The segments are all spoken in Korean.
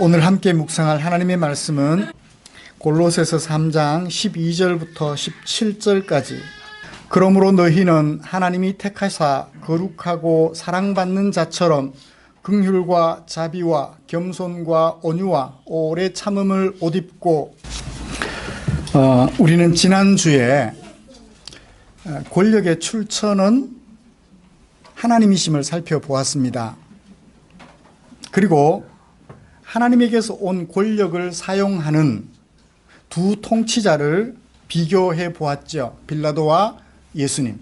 오늘 함께 묵상할 하나님의 말씀은 골로새서 3장 12절부터 17절까지. 그러므로 너희는 하나님이 택하사 거룩하고 사랑받는 자처럼 긍휼과 자비와 겸손과 온유와 오래 참음을 옷 입고. 우리는 지난주에 권력의 출처는 하나님이심을 살펴보았습니다. 그리고 하나님에게서 온 권력을 사용하는 두 통치자를 비교해 보았죠. 빌라도와 예수님.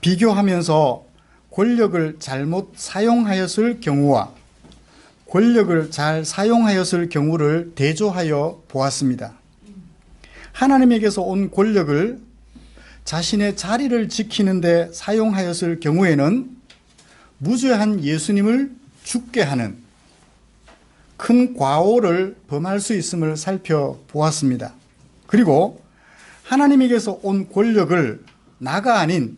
비교하면서 권력을 잘못 사용하였을 경우와 권력을 잘 사용하였을 경우를 대조하여 보았습니다. 하나님에게서 온 권력을 자신의 자리를 지키는 데 사용하였을 경우에는 무죄한 예수님을 죽게 하는 큰 과오를 범할 수 있음을 살펴보았습니다. 그리고 하나님에게서 온 권력을 나가 아닌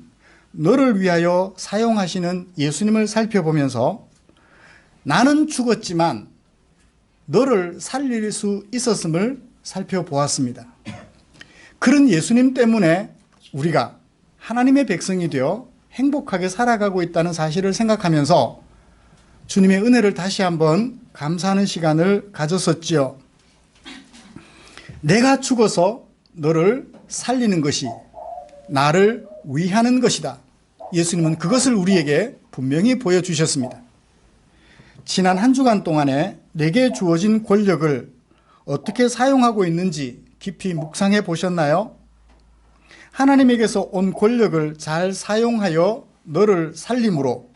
너를 위하여 사용하시는 예수님을 살펴보면서 나는 죽었지만 너를 살릴 수 있었음을 살펴보았습니다. 그런 예수님 때문에 우리가 하나님의 백성이 되어 행복하게 살아가고 있다는 사실을 생각하면서 주님의 은혜를 다시 한번 감사하는 시간을 가졌었지요. 내가 죽어서 너를 살리는 것이 나를 위하는 것이다. 예수님은 그것을 우리에게 분명히 보여주셨습니다. 지난 한 주간 동안에 내게 주어진 권력을 어떻게 사용하고 있는지 깊이 묵상해 보셨나요? 하나님에게서 온 권력을 잘 사용하여 너를 살림으로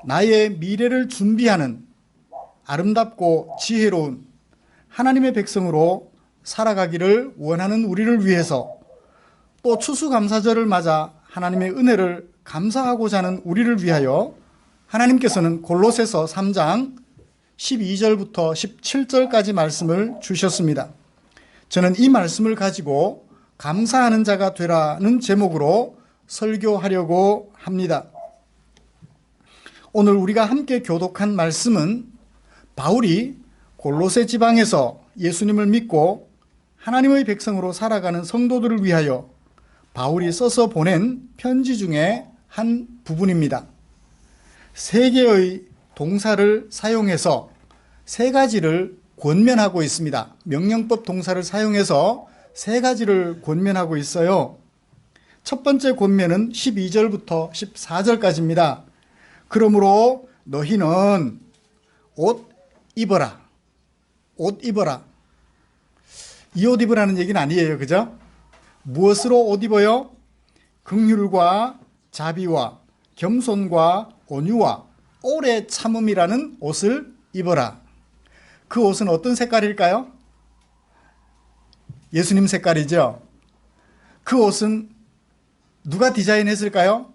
나의 미래를 준비하는 아름답고 지혜로운 하나님의 백성으로 살아가기를 원하는 우리를 위해서, 또 추수감사절을 맞아 하나님의 은혜를 감사하고자 하는 우리를 위하여 하나님께서는 골로새서 3장 12절부터 17절까지 말씀을 주셨습니다. 저는 이 말씀을 가지고 감사하는 자가 되라는 제목으로 설교하려고 합니다. 오늘 우리가 함께 교독한 말씀은 바울이 골로새 지방에서 예수님을 믿고 하나님의 백성으로 살아가는 성도들을 위하여 바울이 써서 보낸 편지 중에 한 부분입니다. 세 개의 동사를 사용해서 세 가지를 권면하고 있습니다. 명령법 동사를 사용해서 세 가지를 권면하고 있어요. 첫 번째 권면은 12절부터 14절까지입니다. 그러므로 너희는 옷 입어라. 옷 입어라. 이 옷 입으라는 얘기는 아니에요. 그죠? 무엇으로 옷 입어요? 긍휼과 자비와 겸손과 온유와 오래 참음이라는 옷을 입어라. 그 옷은 어떤 색깔일까요? 예수님 색깔이죠. 그 옷은 누가 디자인했을까요?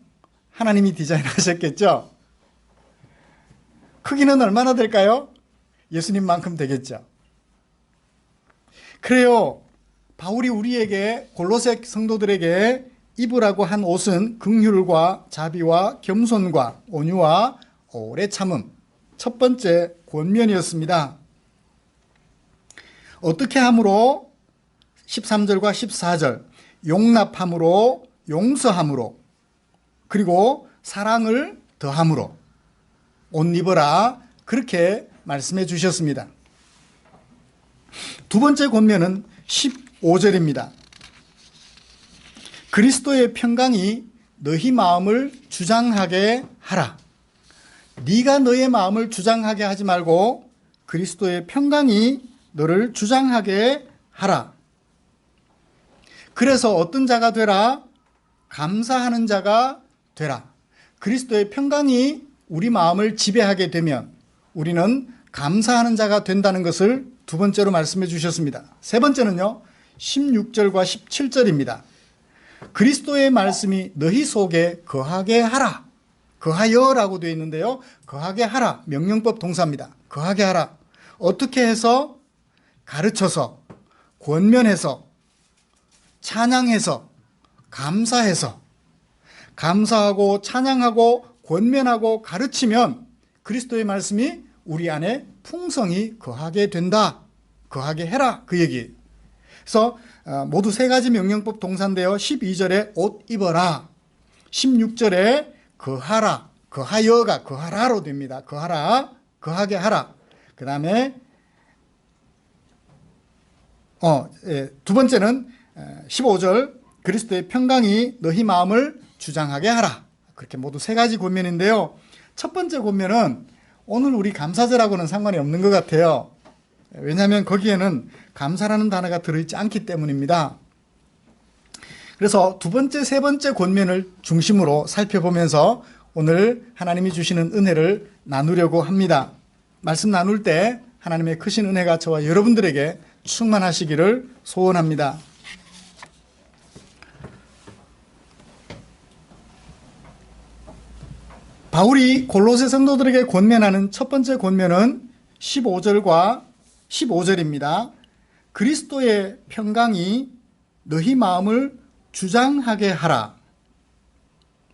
하나님이 디자인하셨겠죠. 크기는 얼마나 될까요? 예수님만큼 되겠죠. 그래요. 바울이 우리에게, 골로새 성도들에게 입으라고 한 옷은 긍휼과 자비와 겸손과 온유와 오래 참음, 첫 번째 권면이었습니다. 어떻게 함으로? 13절과 14절, 용납함으로, 용서함으로, 그리고 사랑을 더함으로 옷 입어라, 그렇게 말씀해 주셨습니다. 두 번째 권면은 15절입니다. 그리스도의 평강이 너희 마음을 주장하게 하라. 네가 너의 마음을 주장하게 하지 말고 그리스도의 평강이 너를 주장하게 하라. 그래서 어떤 자가 되라? 감사하는 자가 되라. 그리스도의 평강이 우리 마음을 지배하게 되면 우리는 감사하는 자가 된다는 것을 두 번째로 말씀해 주셨습니다. 세 번째는요, 16절과 17절입니다. 그리스도의 말씀이 너희 속에 거하게 하라. 거하여라고 되어 있는데요, 거하게 하라, 명령법 동사입니다. 거하게 하라. 어떻게 해서? 가르쳐서, 권면해서, 찬양해서, 감사해서. 감사하고 찬양하고 권면하고 가르치면 그리스도의 말씀이 우리 안에 풍성이 거하게 된다. 거하게 해라. 그 얘기. 그래서 모두 세 가지 명령법 동사인데요. 12절에 옷 입어라. 16절에 거하라. 거하여가 거하라로 됩니다. 거하라. 거하게 하라. 그 다음에 두 번째는 15절 그리스도의 평강이 너희 마음을 주장하게 하라. 그렇게 모두 세 가지 권면인데요. 첫 번째 권면은 오늘 우리 감사절하고는 상관이 없는 것 같아요. 왜냐하면 거기에는 감사라는 단어가 들어있지 않기 때문입니다. 그래서 두 번째, 세 번째 권면을 중심으로 살펴보면서 오늘 하나님이 주시는 은혜를 나누려고 합니다. 말씀 나눌 때 하나님의 크신 은혜가 저와 여러분들에게 충만하시기를 소원합니다. 바울이 골로새 성도들에게 권면하는 첫 번째 권면은 15절입니다. 그리스도의 평강이 너희 마음을 주장하게 하라.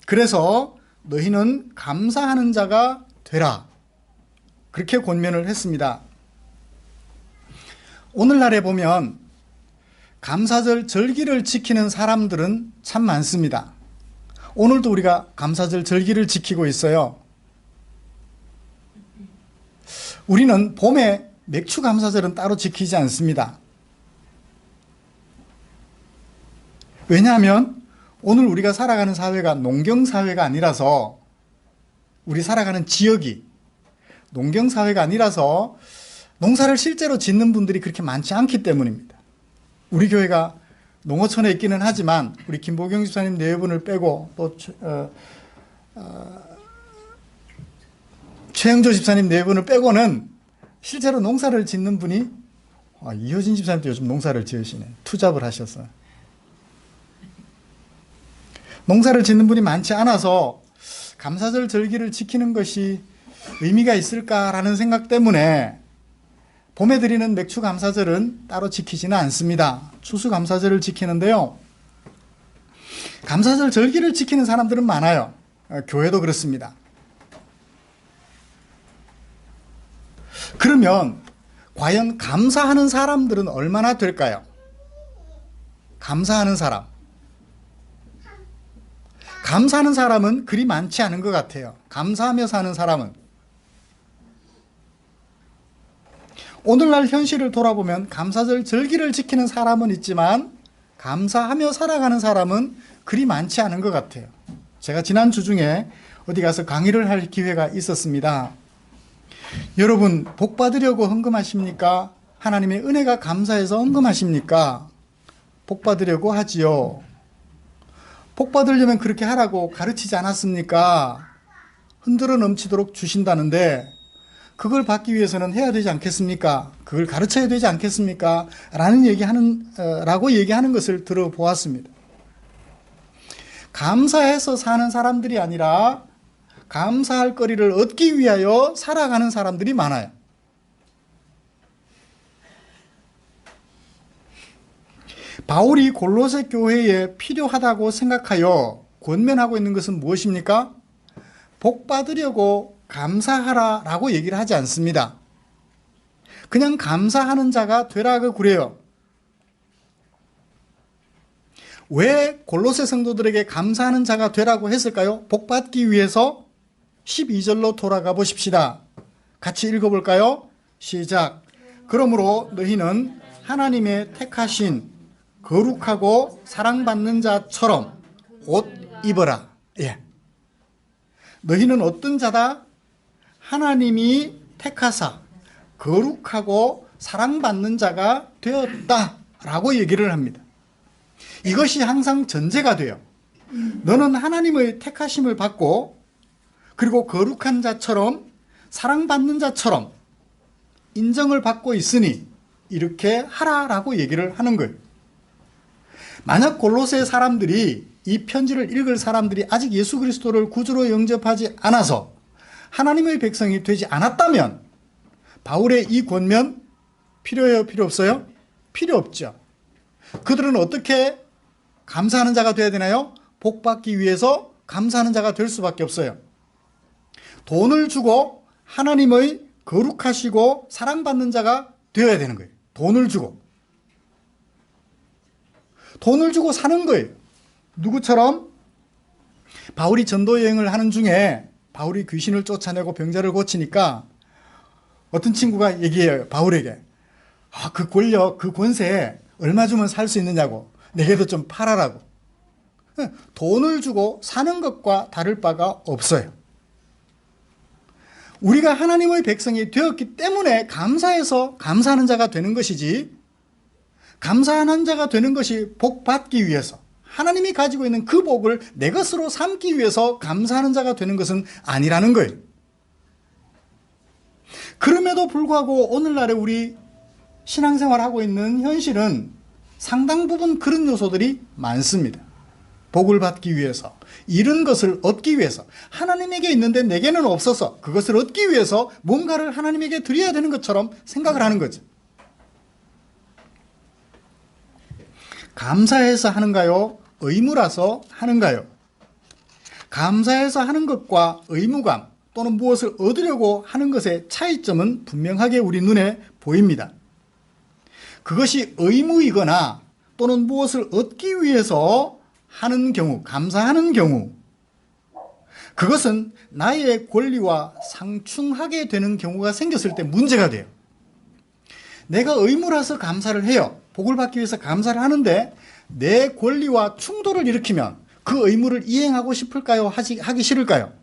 그래서 너희는 감사하는 자가 되라. 그렇게 권면을 했습니다. 오늘날에 보면 감사절 절기를 지키는 사람들은 참 많습니다. 오늘도 우리가 감사절 절기를 지키고 있어요. 우리는 봄에 맥주 감사절은 따로 지키지 않습니다. 왜냐하면 오늘 우리가 살아가는 사회가 농경사회가 아니라서, 우리 살아가는 지역이 농경사회가 아니라서 농사를 실제로 짓는 분들이 그렇게 많지 않기 때문입니다. 우리 교회가 농어촌에 있기는 하지만 우리 김보경 집사님 네 분을 빼고 또 최영조 집사님 네 분을 빼고는 실제로 농사를 짓는 분이, 이효진 집사님도 요즘 농사를 지으시네. 투잡을 하셔서. 농사를 짓는 분이 많지 않아서 감사절 절기를 지키는 것이 의미가 있을까라는 생각 때문에 봄에 드리는 맥주 감사절은 따로 지키지는 않습니다. 추수 감사절을 지키는데요. 감사절 절기를 지키는 사람들은 많아요. 교회도 그렇습니다. 그러면 과연 감사하는 사람들은 얼마나 될까요? 감사하는 사람. 감사하는 사람은 그리 많지 않은 것 같아요. 감사하며 사는 사람은. 오늘날 현실을 돌아보면 감사절 절기를 지키는 사람은 있지만 감사하며 살아가는 사람은 그리 많지 않은 것 같아요. 제가 지난주 중에 어디 가서 강의를 할 기회가 있었습니다. 여러분, 복 받으려고 헌금하십니까? 하나님의 은혜가 감사해서 헌금하십니까? 복 받으려고 하지요. 복 받으려면 그렇게 하라고 가르치지 않았습니까? 흔들어 넘치도록 주신다는데 그걸 받기 위해서는 해야 되지 않겠습니까? 그걸 가르쳐야 되지 않겠습니까? 라고 얘기하는 것을 들어보았습니다. 감사해서 사는 사람들이 아니라 감사할 거리를 얻기 위하여 살아가는 사람들이 많아요. 바울이 골로새 교회에 필요하다고 생각하여 권면하고 있는 것은 무엇입니까? 복 받으려고 감사하라 라고 얘기를 하지 않습니다. 그냥 감사하는 자가 되라고 그래요. 왜 골로새 성도들에게 감사하는 자가 되라고 했을까요? 복 받기 위해서. 12절로 돌아가 보십시다. 같이 읽어볼까요? 시작. 그러므로 너희는 하나님의 택하신 거룩하고 사랑받는 자처럼 옷 입어라. 예. 너희는 어떤 자다? 하나님이 택하사 거룩하고 사랑받는 자가 되었다라고 얘기를 합니다. 이것이 항상 전제가 돼요. 너는 하나님의 택하심을 받고 그리고 거룩한 자처럼 사랑받는 자처럼 인정을 받고 있으니 이렇게 하라라고 얘기를 하는 거예요. 만약 골로새 사람들이, 이 편지를 읽을 사람들이 아직 예수 그리스도를 구주로 영접하지 않아서 하나님의 백성이 되지 않았다면 바울의 이 권면 필요해요? 필요 없어요? 필요 없죠. 그들은 어떻게 감사하는 자가 되어야 되나요? 복 받기 위해서 감사하는 자가 될 수밖에 없어요. 돈을 주고 하나님의 거룩하시고 사랑받는 자가 되어야 되는 거예요. 돈을 주고 사는 거예요. 누구처럼? 바울이 전도 여행을 하는 중에 바울이 귀신을 쫓아내고 병자를 고치니까 어떤 친구가 얘기해요. 바울에게. 그 권력, 그 권세에 얼마 주면 살 수 있느냐고. 내게도 좀 팔아라고. 돈을 주고 사는 것과 다를 바가 없어요. 우리가 하나님의 백성이 되었기 때문에 감사해서 감사하는 자가 되는 것이지, 감사하는 자가 되는 것이 복 받기 위해서, 하나님이 가지고 있는 그 복을 내 것으로 삼기 위해서 감사하는 자가 되는 것은 아니라는 거예요. 그럼에도 불구하고 오늘날에 우리 신앙생활하고 있는 현실은 상당 부분 그런 요소들이 많습니다. 복을 받기 위해서, 잃은 것을 얻기 위해서, 하나님에게 있는데 내게는 없어서 그것을 얻기 위해서 뭔가를 하나님에게 드려야 되는 것처럼 생각을 하는 거죠. 감사해서 하는가요? 의무라서 하는가요? 감사해서 하는 것과 의무감 또는 무엇을 얻으려고 하는 것의 차이점은 분명하게 우리 눈에 보입니다. 그것이 의무이거나 또는 무엇을 얻기 위해서 하는 경우, 감사하는 경우, 그것은 나의 권리와 상충하게 되는 경우가 생겼을 때 문제가 돼요. 내가 의무라서 감사를 해요. 복을 받기 위해서 감사를 하는데 내 권리와 충돌을 일으키면 그 의무를 이행하고 싶을까요? 하기 싫을까요?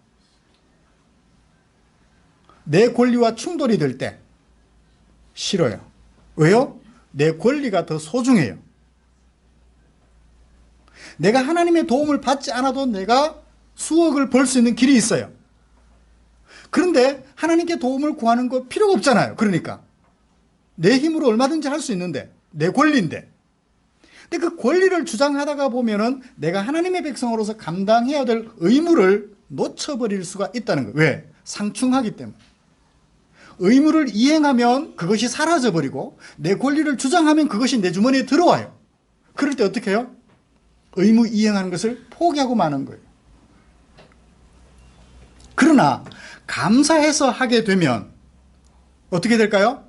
내 권리와 충돌이 될 때 싫어요. 왜요? 내 권리가 더 소중해요. 내가 하나님의 도움을 받지 않아도 내가 수억을 벌 수 있는 길이 있어요. 그런데 하나님께 도움을 구하는 거 필요가 없잖아요. 그러니까 내 힘으로 얼마든지 할 수 있는데, 내 권리인데. 근데 그 권리를 주장하다가 보면은 내가 하나님의 백성으로서 감당해야 될 의무를 놓쳐버릴 수가 있다는 거예요. 왜? 상충하기 때문에. 의무를 이행하면 그것이 사라져버리고 내 권리를 주장하면 그것이 내 주머니에 들어와요. 그럴 때 어떻게 해요? 의무 이행하는 것을 포기하고 마는 거예요. 그러나 감사해서 하게 되면 어떻게 될까요?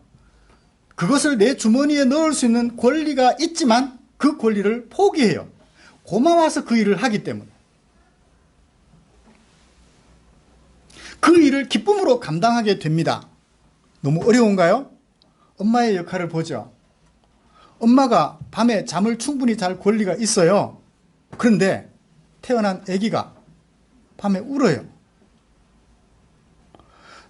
그것을 내 주머니에 넣을 수 있는 권리가 있지만 그 권리를 포기해요. 고마워서 그 일을 하기 때문에. 그 일을 기쁨으로 감당하게 됩니다. 너무 어려운가요? 엄마의 역할을 보죠. 엄마가 밤에 잠을 충분히 잘 권리가 있어요. 그런데 태어난 아기가 밤에 울어요.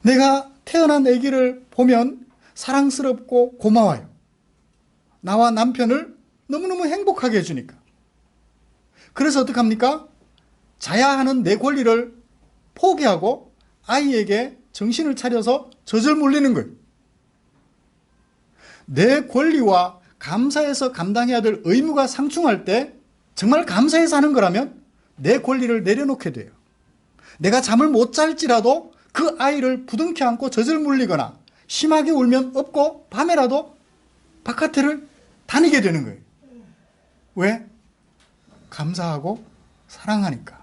내가 태어난 아기를 보면 사랑스럽고 고마워요. 나와 남편을 너무너무 행복하게 해주니까. 그래서 어떡합니까? 자야 하는 내 권리를 포기하고 아이에게 정신을 차려서 젖을 물리는 거예요. 내 권리와 감사해서 감당해야 될 의무가 상충할 때 정말 감사해서 하는 거라면 내 권리를 내려놓게 돼요. 내가 잠을 못 잘지라도 그 아이를 부둥켜 안고 젖을 물리거나 심하게 울면 업고 밤에라도 바깥을 다니게 되는 거예요. 왜? 감사하고 사랑하니까.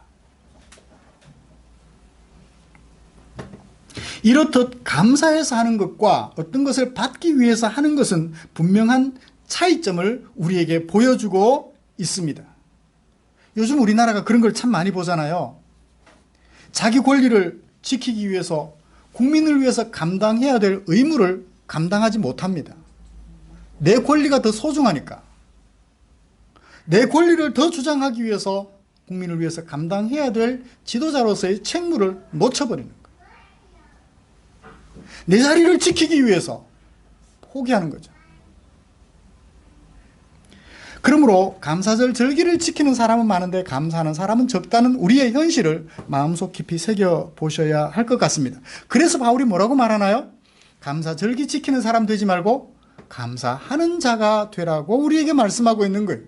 이렇듯 감사해서 하는 것과 어떤 것을 받기 위해서 하는 것은 분명한 차이점을 우리에게 보여주고 있습니다. 요즘 우리나라가 그런 걸 참 많이 보잖아요. 자기 권리를 지키기 위해서 국민을 위해서 감당해야 될 의무를 감당하지 못합니다. 내 권리가 더 소중하니까. 내 권리를 더 주장하기 위해서 국민을 위해서 감당해야 될 지도자로서의 책무를 놓쳐버리는 거예요. 내 자리를 지키기 위해서 포기하는 거죠. 그러므로 감사절 절기를 지키는 사람은 많은데 감사하는 사람은 적다는 우리의 현실을 마음속 깊이 새겨보셔야 할 것 같습니다. 그래서 바울이 뭐라고 말하나요? 감사절기 지키는 사람 되지 말고 감사하는 자가 되라고 우리에게 말씀하고 있는 거예요.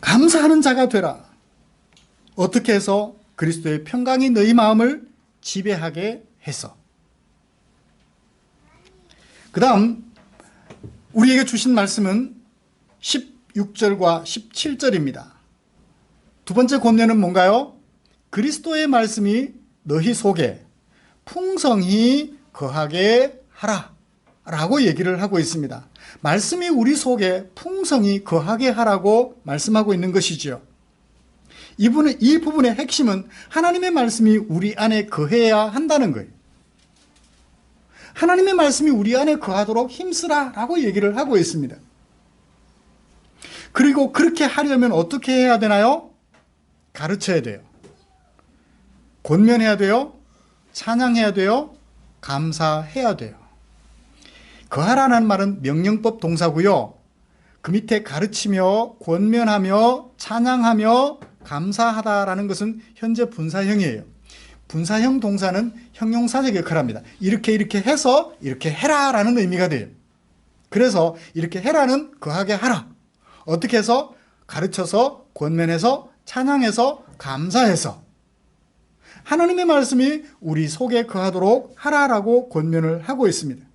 감사하는 자가 되라. 어떻게 해서? 그리스도의 평강이 너희 마음을 지배하게 해서. 그 다음 우리에게 주신 말씀은 16절과 17절입니다. 두 번째 권면은 뭔가요? 그리스도의 말씀이 너희 속에 풍성히 거하게 하라 라고 얘기를 하고 있습니다. 말씀이 우리 속에 풍성히 거하게 하라고 말씀하고 있는 것이죠. 이 부분의 핵심은 하나님의 말씀이 우리 안에 거해야 한다는 거예요. 하나님의 말씀이 우리 안에 거하도록 힘쓰라 라고 얘기를 하고 있습니다. 그리고 그렇게 하려면 어떻게 해야 되나요? 가르쳐야 돼요. 권면해야 돼요. 찬양해야 돼요. 감사해야 돼요. 거하라는 말은 명령법 동사고요. 그 밑에 가르치며 권면하며 찬양하며 감사하다라는 것은 현재 분사형이에요. 분사형 동사는 형용사적 역할을 합니다. 이렇게 해서 이렇게 해라라는 의미가 돼요. 그래서 이렇게 해라는 거하게 하라. 어떻게 해서? 가르쳐서, 권면해서, 찬양해서, 감사해서 하나님의 말씀이 우리 속에 거하도록 하라라고 권면을 하고 있습니다.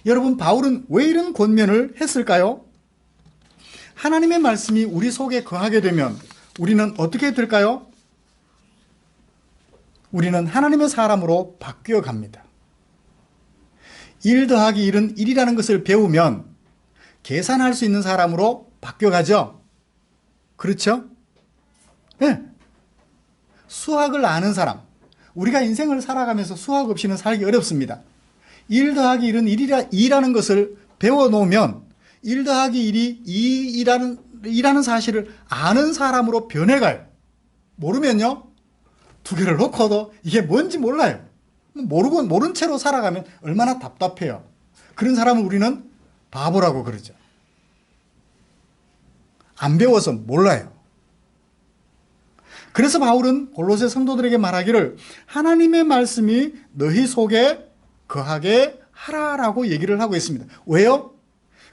여러분, 바울은 왜 이런 권면을 했을까요? 하나님의 말씀이 우리 속에 거하게 되면 우리는 어떻게 될까요? 우리는 하나님의 사람으로 바뀌어 갑니다. 1 더하기 1은 1이라는 것을 배우면 계산할 수 있는 사람으로 바뀌어 가죠. 그렇죠? 네. 수학을 아는 사람. 우리가 인생을 살아가면서 수학 없이는 살기 어렵습니다. 1 더하기 1은 2라는 것을 배워놓으면 1 더하기 1이 2라는 사실을 아는 사람으로 변해가요. 모르면요, 두 개를 놓고도 이게 뭔지 몰라요. 모른 채로 살아가면 얼마나 답답해요. 그런 사람을 우리는 바보라고 그러죠. 안 배워서 몰라요. 그래서 바울은 골로새 성도들에게 말하기를 하나님의 말씀이 너희 속에 거하게 하라라고 얘기를 하고 있습니다. 왜요?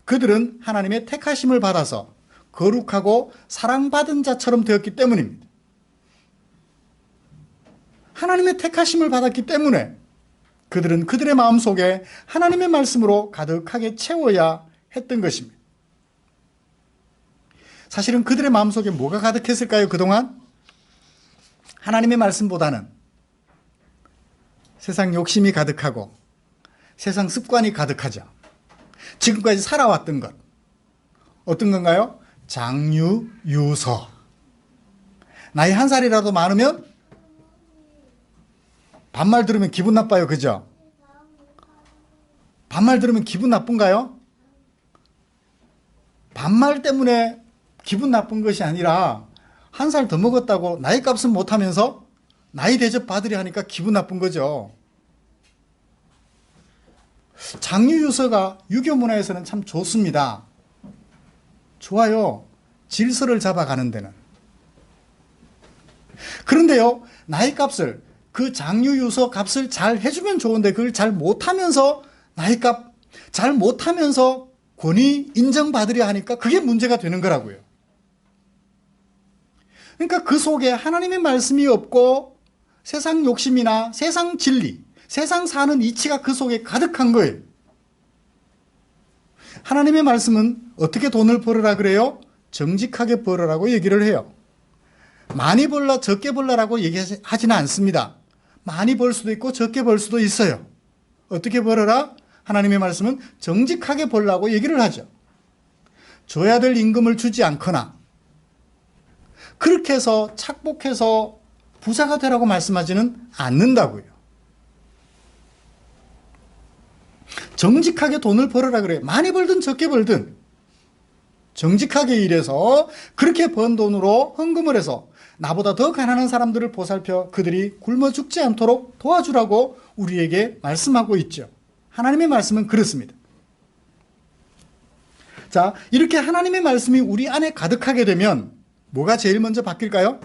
그들은 하나님의 택하심을 받아서 거룩하고 사랑받은 자처럼 되었기 때문입니다. 하나님의 택하심을 받았기 때문에 그들은 그들의 마음속에 하나님의 말씀으로 가득하게 채워야 했던 것입니다. 사실은 그들의 마음속에 뭐가 가득했을까요? 그동안? 하나님의 말씀보다는 세상 욕심이 가득하고 세상 습관이 가득하죠. 지금까지 살아왔던 것. 어떤 건가요? 장유, 유서. 나이 1살이라도 많으면 반말 들으면 기분 나빠요. 그죠? 반말 들으면 기분 나쁜가요? 반말 때문에 기분 나쁜 것이 아니라 1살 더 먹었다고 나이 값은 못하면서 나이 대접 받으려 하니까 기분 나쁜 거죠. 장유유서가 유교 문화에서는 참 좋습니다. 좋아요. 질서를 잡아가는 데는. 그런데요, 나이 값을, 그 장유유서 값을 잘 해주면 좋은데 그걸 잘 못하면서 나이값, 잘 못하면서 권위 인정받으려 하니까 그게 문제가 되는 거라고요. 그러니까 그 속에 하나님의 말씀이 없고 세상 욕심이나 세상 진리, 세상 사는 이치가 그 속에 가득한 거예요. 하나님의 말씀은 어떻게 돈을 벌으라 그래요? 정직하게 벌으라고 얘기를 해요. 많이 벌라 적게 벌라라고 얘기하지는 않습니다. 많이 벌 수도 있고 적게 벌 수도 있어요. 어떻게 벌어라? 하나님의 말씀은 정직하게 벌라고 얘기를 하죠. 줘야 될 임금을 주지 않거나 그렇게 해서 착복해서 부자가 되라고 말씀하지는 않는다고요. 정직하게 돈을 벌어라 그래요. 많이 벌든 적게 벌든 정직하게 일해서 그렇게 번 돈으로 헌금을 해서 나보다 더 가난한 사람들을 보살펴 그들이 굶어 죽지 않도록 도와주라고 우리에게 말씀하고 있죠. 하나님의 말씀은 그렇습니다. 자, 이렇게 하나님의 말씀이 우리 안에 가득하게 되면 뭐가 제일 먼저 바뀔까요?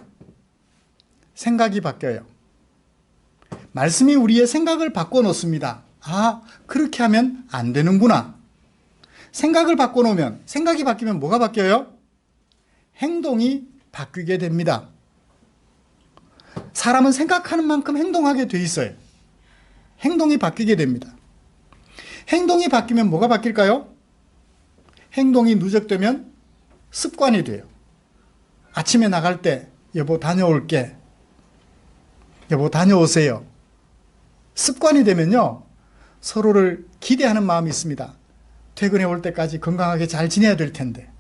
생각이 바뀌어요. 말씀이 우리의 생각을 바꿔놓습니다. 아, 그렇게 하면 안 되는구나. 생각을 바꿔놓으면, 생각이 바뀌면 뭐가 바뀌어요? 행동이 바뀌게 됩니다. 사람은 생각하는 만큼 행동하게 돼 있어요. 행동이 바뀌게 됩니다. 행동이 바뀌면 뭐가 바뀔까요? 행동이 누적되면 습관이 돼요. 아침에 나갈 때 여보 다녀올게. 여보 다녀오세요. 습관이 되면요, 서로를 기대하는 마음이 있습니다. 퇴근해 올 때까지 건강하게 잘 지내야 될 텐데,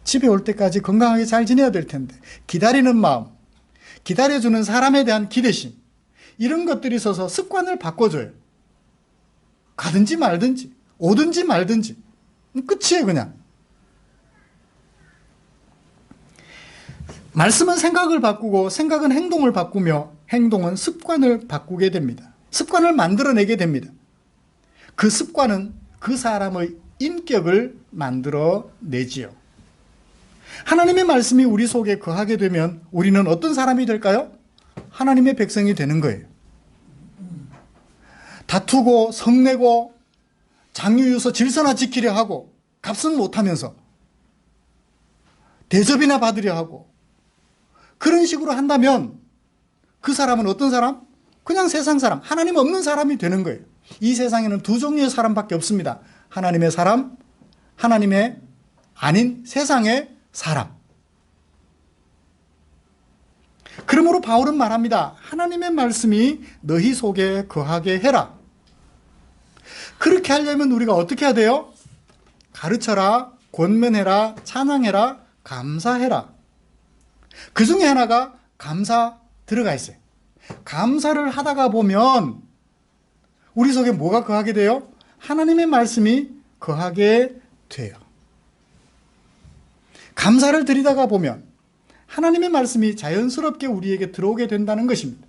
집에 올 때까지 건강하게 잘 지내야 될 텐데, 기다리는 마음, 기다려주는 사람에 대한 기대심, 이런 것들이 있어서 습관을 바꿔줘요. 가든지 말든지, 오든지 말든지, 끝이에요 그냥. 말씀은 생각을 바꾸고 생각은 행동을 바꾸며 행동은 습관을 바꾸게 됩니다. 습관을 만들어내게 됩니다. 그 습관은 그 사람의 인격을 만들어내지요. 하나님의 말씀이 우리 속에 거하게 되면 우리는 어떤 사람이 될까요? 하나님의 백성이 되는 거예요. 다투고 성내고 장유유서 질서나 지키려 하고 값은 못하면서 대접이나 받으려 하고 그런 식으로 한다면 그 사람은 어떤 사람? 그냥 세상 사람, 하나님 없는 사람이 되는 거예요. 이 세상에는 두 종류의 사람밖에 없습니다. 하나님의 사람, 하나님의 아닌 세상의 사람. 그러므로 바울은 말합니다. 하나님의 말씀이 너희 속에 거하게 해라. 그렇게 하려면 우리가 어떻게 해야 돼요? 가르쳐라, 권면해라, 찬양해라, 감사해라. 그 중에 하나가 감사 들어가 있어요. 감사를 하다가 보면 우리 속에 뭐가 거하게 돼요? 하나님의 말씀이 거하게 돼요. 감사를 드리다가 보면 하나님의 말씀이 자연스럽게 우리에게 들어오게 된다는 것입니다.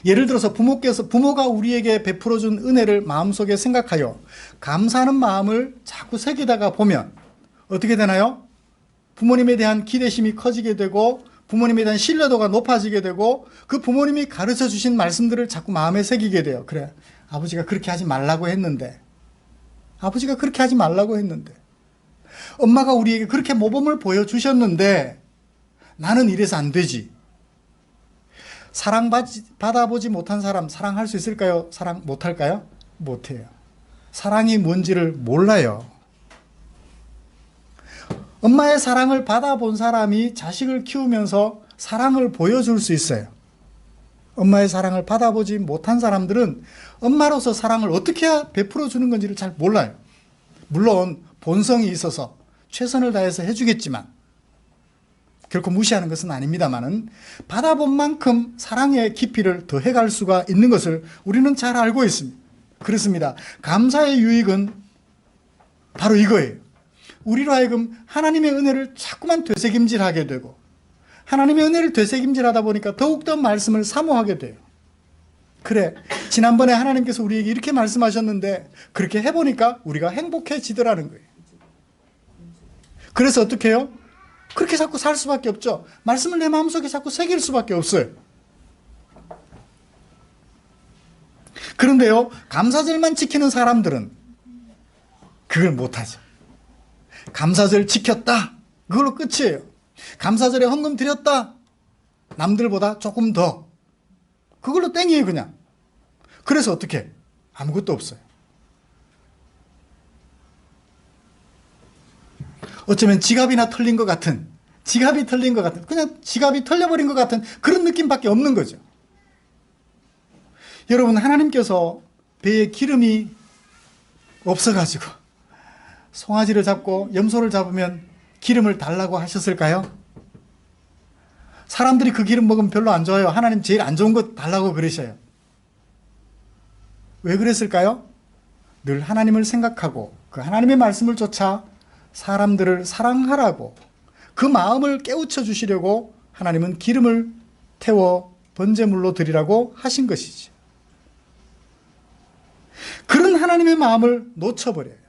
예를 들어서 부모가 우리에게 베풀어준 은혜를 마음속에 생각하여 감사하는 마음을 자꾸 새기다가 보면 어떻게 되나요? 부모님에 대한 기대심이 커지게 되고 부모님에 대한 신뢰도가 높아지게 되고 그 부모님이 가르쳐 주신 말씀들을 자꾸 마음에 새기게 돼요. 그래, 아버지가 그렇게 하지 말라고 했는데, 아버지가 그렇게 하지 말라고 했는데, 엄마가 우리에게 그렇게 모범을 보여주셨는데 나는 이래서 안 되지. 사랑받아보지 못한 사람 사랑할 수 있을까요? 사랑 못할까요? 못해요. 사랑이 뭔지를 몰라요. 엄마의 사랑을 받아본 사람이 자식을 키우면서 사랑을 보여줄 수 있어요. 엄마의 사랑을 받아보지 못한 사람들은 엄마로서 사랑을 어떻게 해야 베풀어 주는 건지를 잘 몰라요. 물론 본성이 있어서 최선을 다해서 해주겠지만 결코 무시하는 것은 아닙니다만은 받아본 만큼 사랑의 깊이를 더해갈 수가 있는 것을 우리는 잘 알고 있습니다. 그렇습니다. 감사의 유익은 바로 이거예요. 우리로 하여금 하나님의 은혜를 자꾸만 되새김질하게 되고 하나님의 은혜를 되새김질하다 보니까 더욱더 말씀을 사모하게 돼요. 그래, 지난번에 하나님께서 우리에게 이렇게 말씀하셨는데 그렇게 해보니까 우리가 행복해지더라는 거예요. 그래서 어떻게 해요? 그렇게 자꾸 살 수밖에 없죠. 말씀을 내 마음속에 자꾸 새길 수밖에 없어요. 그런데요, 감사절만 지키는 사람들은 그걸 못하죠. 감사절 지켰다, 그걸로 끝이에요. 감사절에 헌금 드렸다, 남들보다 조금 더, 그걸로 땡이에요 그냥. 그래서 어떻게 해? 아무것도 없어요. 어쩌면 지갑이 털린 것 같은, 그냥 지갑이 털려버린 것 같은 그런 느낌밖에 없는 거죠. 여러분, 하나님께서 배에 기름이 없어가지고 송아지를 잡고 염소를 잡으면 기름을 달라고 하셨을까요? 사람들이 그 기름 먹으면 별로 안 좋아요. 하나님 제일 안 좋은 것 달라고 그러셔요. 왜 그랬을까요? 늘 하나님을 생각하고 그 하나님의 말씀을 쫓아 사람들을 사랑하라고, 그 마음을 깨우쳐 주시려고 하나님은 기름을 태워 번제물로 드리라고 하신 것이지. 그런 하나님의 마음을 놓쳐버려요.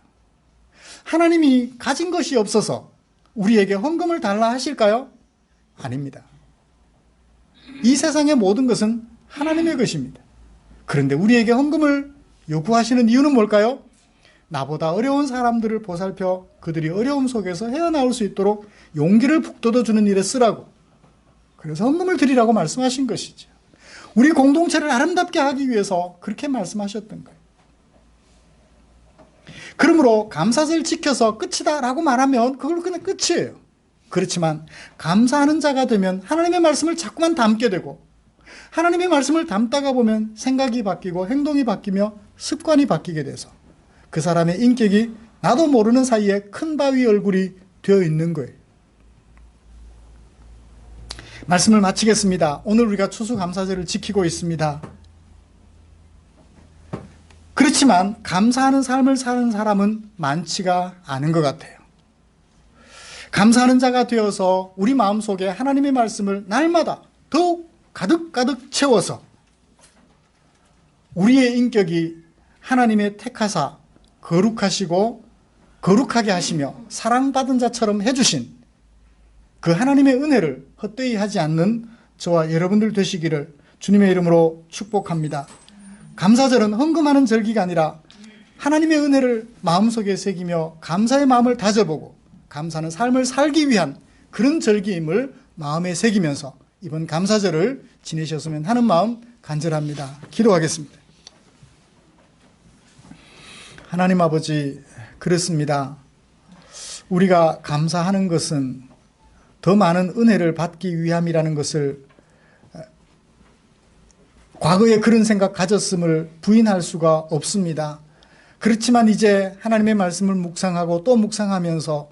하나님이 가진 것이 없어서 우리에게 헌금을 달라 하실까요? 아닙니다. 이 세상의 모든 것은 하나님의 것입니다. 그런데 우리에게 헌금을 요구하시는 이유는 뭘까요? 나보다 어려운 사람들을 보살펴 그들이 어려움 속에서 헤어나올 수 있도록 용기를 북돋워주는 일에 쓰라고, 그래서 헌금을 드리라고 말씀하신 것이죠. 우리 공동체를 아름답게 하기 위해서 그렇게 말씀하셨던 거예요. 그러므로 감사절 지켜서 끝이다 라고 말하면 그걸로 그냥 끝이에요. 그렇지만 감사하는 자가 되면 하나님의 말씀을 자꾸만 담게 되고, 하나님의 말씀을 담다가 보면 생각이 바뀌고 행동이 바뀌며 습관이 바뀌게 돼서 그 사람의 인격이 나도 모르는 사이에 큰 바위 얼굴이 되어 있는 거예요. 말씀을 마치겠습니다. 오늘 우리가 추수감사절을 지키고 있습니다. 그렇지만 감사하는 삶을 사는 사람은 많지가 않은 것 같아요. 감사하는 자가 되어서 우리 마음속에 하나님의 말씀을 날마다 더욱 가득가득 채워서 우리의 인격이 하나님의 택하사 거룩하시고 거룩하게 하시며 사랑받은 자처럼 해주신 그 하나님의 은혜를 헛되이 하지 않는 저와 여러분들 되시기를 주님의 이름으로 축복합니다. 감사절은 헌금하는 절기가 아니라 하나님의 은혜를 마음속에 새기며 감사의 마음을 다져보고 감사하는 삶을 살기 위한 그런 절기임을 마음에 새기면서 이번 감사절을 지내셨으면 하는 마음 간절합니다. 기도하겠습니다. 하나님 아버지, 그렇습니다. 우리가 감사하는 것은 더 많은 은혜를 받기 위함이라는 것을 과거에 그런 생각 가졌음을 부인할 수가 없습니다. 그렇지만 이제 하나님의 말씀을 묵상하고 또 묵상하면서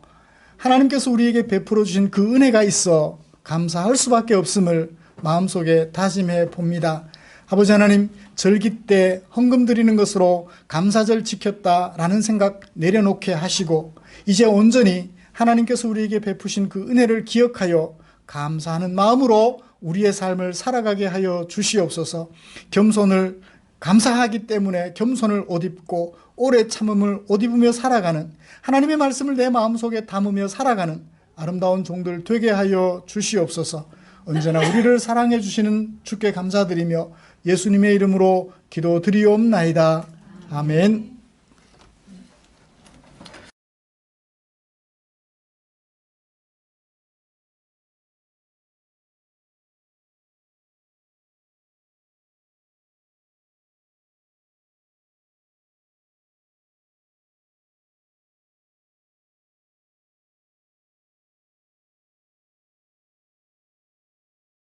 하나님께서 우리에게 베풀어 주신 그 은혜가 있어 감사할 수밖에 없음을 마음속에 다짐해 봅니다. 아버지 하나님, 절기 때 헌금 드리는 것으로 감사절 지켰다라는 생각 내려놓게 하시고 이제 온전히 하나님께서 우리에게 베푸신 그 은혜를 기억하여 감사하는 마음으로 우리의 삶을 살아가게 하여 주시옵소서. 겸손을 감사하기 때문에 겸손을 옷 입고 오래 참음을 옷 입으며 살아가는, 하나님의 말씀을 내 마음속에 담으며 살아가는 아름다운 종들 되게 하여 주시옵소서. 언제나 우리를 사랑해 주시는 주께 감사드리며 예수님의 이름으로 기도드리옵나이다. 아멘.